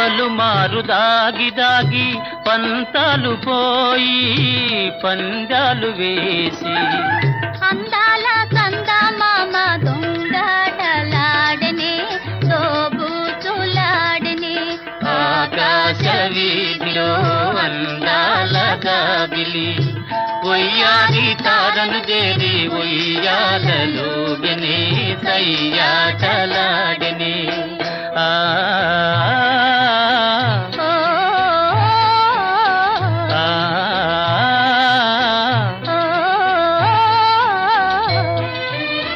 పలుమారు దాగి దాగి పంతాలు పోయి పందాలు వేసి అందాల చందమామ దొంగటలాడనే దోబూచులాడనే ఆకాశ వీధిలో అందాల గాబిలి ఒయ్యారి తారను చేరి ఒయ్యాలలోగనే సయ్యాటలాడనే ఆ